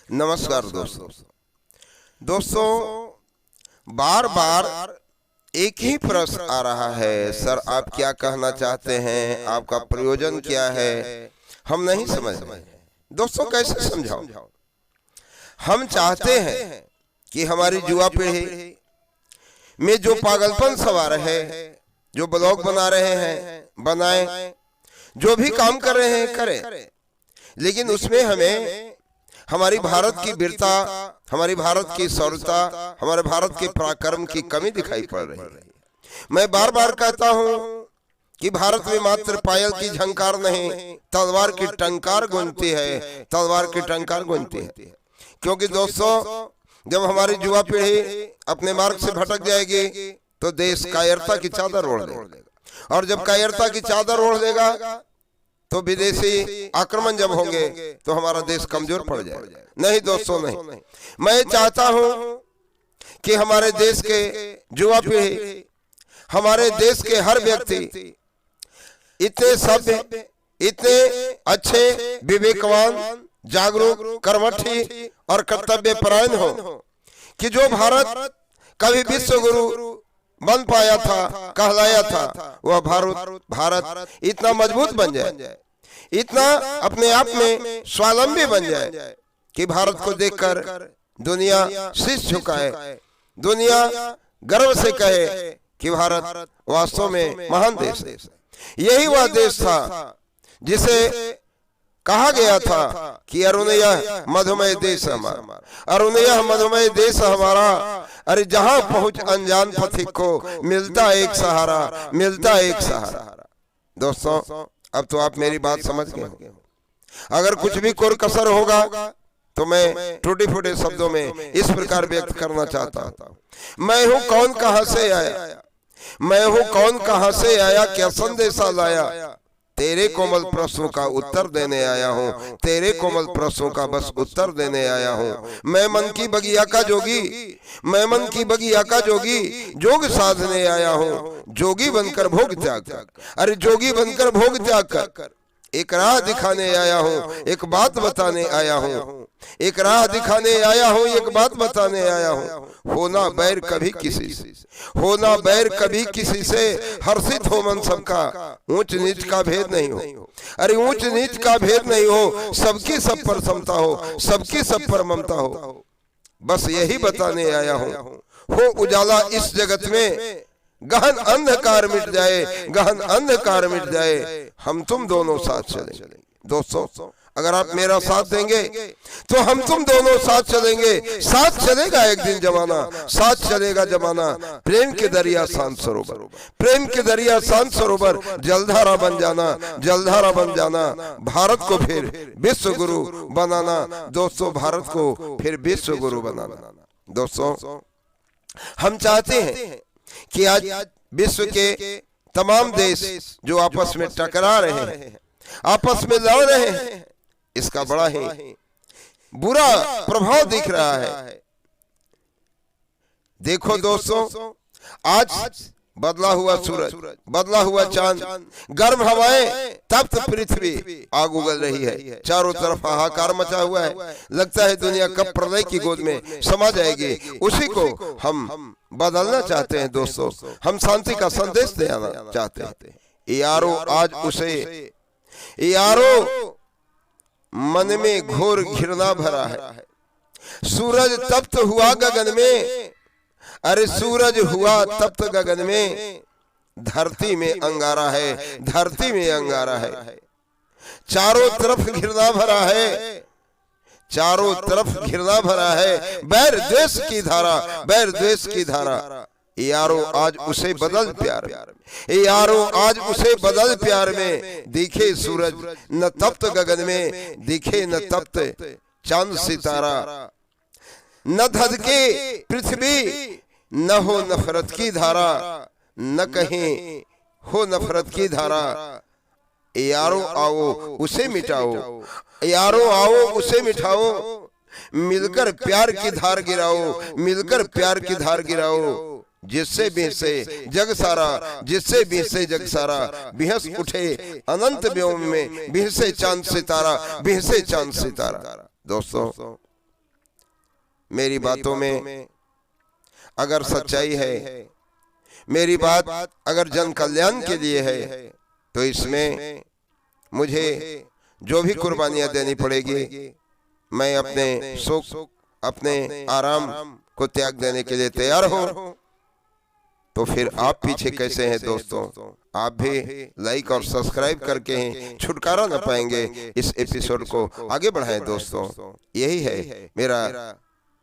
नमस्कार दोस्तों, बार बार एक ही प्रश्न आ रहा है, सर आप क्या कहना चाहते हैं, आपका प्रयोजन क्या है, हम नहीं समझ रहे। दोस्तों कैसे समझाऊं? हम चाहते हैं कि हमारी युवा पीढ़ी में जो पागलपन सवार है, जो ब्लॉग बना रहे हैं बनाएं, जो भी काम कर रहे हैं करें, लेकिन उसमें हमें हमारी भारत की वीरता, हमारी भारत की शौर्यता, हमारे भारत के पराक्रम की कमी दिखाई पड़ रही है। मैं बार बार कहता हूं कि भारत में मात्र पायल की झंकार नहीं, तलवार की टंकार गूंजती है, तलवार की टंकार गूंजती है। क्योंकि दोस्तों, जब हमारी युवा पीढ़ी अपने मार्ग से भटक जाएगी तो देश कायरता की चादर ओढ़ लेगा, और जब कायरता की चादर ओढ़ लेगा तो विदेशी आक्रमण जब होंगे तो हमारा देश कमजोर पड़ जाएगा। नहीं दोस्तों, नहीं। मैं चाहता हूं कि हमारे देश के युवा पीढ़ी, हमारे देश के हर व्यक्ति इतने सभ्य, इतने अच्छे, विवेकवान, जागरूक, कर्मठी और कर्तव्य परायण हो कि जो भारत कभी विश्व गुरु बन पाया था, कहलाया था, वह भारत इतना मजबूत बन जाए, इतना अपने आप में स्वावलंबी बन जाए कि भारत को देखकर दुनिया शीश झुकाए, दुनिया गर्व से कहे कि भारत वास्तव में महान देश है। यही वह देश था जिसे कहा गया था कि अरुणयः मधुमेह देश हमारा, अरुणयः मधुमेह देश हमारा। अरे जहां पहुंच अनजान पथिक को मिलता एक सहारा, मिलता एक सहारा। दोस्तों, अब तो आप मेरी बात समझ गए हो। अगर कुछ भी कोई कसर होगा तो मैं टूटे फूटे शब्दों में इस प्रकार व्यक्त करना चाहता हूं। मैं हूं कौन, कहां से आया, मैं हूं कौन, कहां से आया, क्या संदेशा लाया, तेरे कोमल प्रश्नों का उत्तर देने आया हूँ, तेरे कोमल प्रश्नों का बस उत्तर देने आया हूँ। मैं मन की बगिया का जोगी, मैं मन की बगिया का जोगी, जोग साधने आया हूँ, जोगी बनकर भोग त्याग कर। अरे जोगी बनकर भोग त्याग कर एक राह दिखाने आया हूँ, एक बात बताने आया हूँ, एक राह दिखाने आया हूँ, एक बात बताने आया हूँ। होना बैर कभी किसी से, होना बैर कभी किसी से, हर्षित हो मन सबका, ऊंच नीच का भेद नहीं हो। अरे ऊंच नीच का भेद नहीं हो, सबकी सब पर समता हो, सबकी सब पर ममता हो। बस यही बताने आया हूँ। हो उजाला इस जगत में, गहन अंधकार मिट जाए, गहन अंधकार मिट जाए, हम तुम दोनों साथ चलेंगे। दोस्तों, अगर आप मेरा साथ देंगे तो हम तुम दोनों साथ चलेंगे। साथ चलेगा एक दिन जमाना, साथ चलेगा जमाना। प्रेम के दरिया शांत सरोवर, प्रेम के दरिया शांत सरोवर, जलधारा बन जाना, जलधारा बन जाना, भारत को फिर विश्व गुरु बनाना। दोस्तों, भारत को फिर विश्व गुरु बनाना। दोस्तों, हम चाहते हैं कि आज विश्व के तमाम देश जो आपस में टकरा रहे हैं, आपस में लड़ रहे हैं, इसका बड़ा ही बुरा प्रभाव दिख रहा है। देखो दोस्तों, आज बदला हुआ सूरज, बदला हुआ चांद, गर्म हवाएं, तप्त पृथ्वी आग उगल रही है, चारों तरफ हाहाकार मचा हुआ है। लगता है दुनिया कब प्रलय की गोद में समा जाएगी। उसी को हम बदलना चाहते हैं। दोस्तों, हम शांति का संदेश देना चाहते हैं। यारो आज उसे, यारो मन में घोर घृणा भरा है। सूरज तप्त हुआ गगन में, अरे सूरज हुआ तप्त गगन में, धरती में अंगारा है, धरती में अंगारा है। चारों तरफ घृणा भरा है, चारों तरफ घृणा भरा है। बैर द्वेष की धारा, बैर द्वेष की धारा। यारो आज उसे बदल प्यार में, यारो आज उसे बदल प्यार में। दिखे सूरज न तप्त गगन में, दिखे न तप्त चांद सितारा, न धधके पृथ्वी, न हो नफरत की धारा, न कहीं हो नफरत की धारा। यारो आओ उसे मिटाओ, यारो आओ उसे मिटाओ, मिलकर प्यार की धार गिराओ, मिलकर प्यार की धार गिराओ। जिससे बिहसे जग सारा, जिससे बिहसे जग सारा, बिहस उठे अनंत व्योम में, बिहसे चांद सितारा, बिहसे चांद सितारा। दोस्तों, मेरी बातों में अगर सच्चाई है, मेरी बात अगर जन कल्याण के लिए है, तो इसमें मुझे जो भी कुर्बानियां देनी पड़ेगी, मैं अपने सुख, अपने आराम को त्याग देने के लिए तैयार हूं। तो फिर आप पीछे कैसे हैं दोस्तों? आप भी लाइक और सब्सक्राइब करके छुटकारा न पाएंगे। इस एपिसोड को आगे बढ़ाएं दोस्तों। यही है मेरा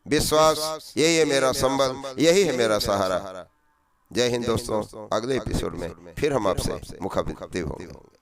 विश्वास, यही है मेरा संबल, यही है मेरा सहारा। जय हिंद दोस्तों। अगले एपिसोड में फिर हम आपसे मुखातिब होंगे।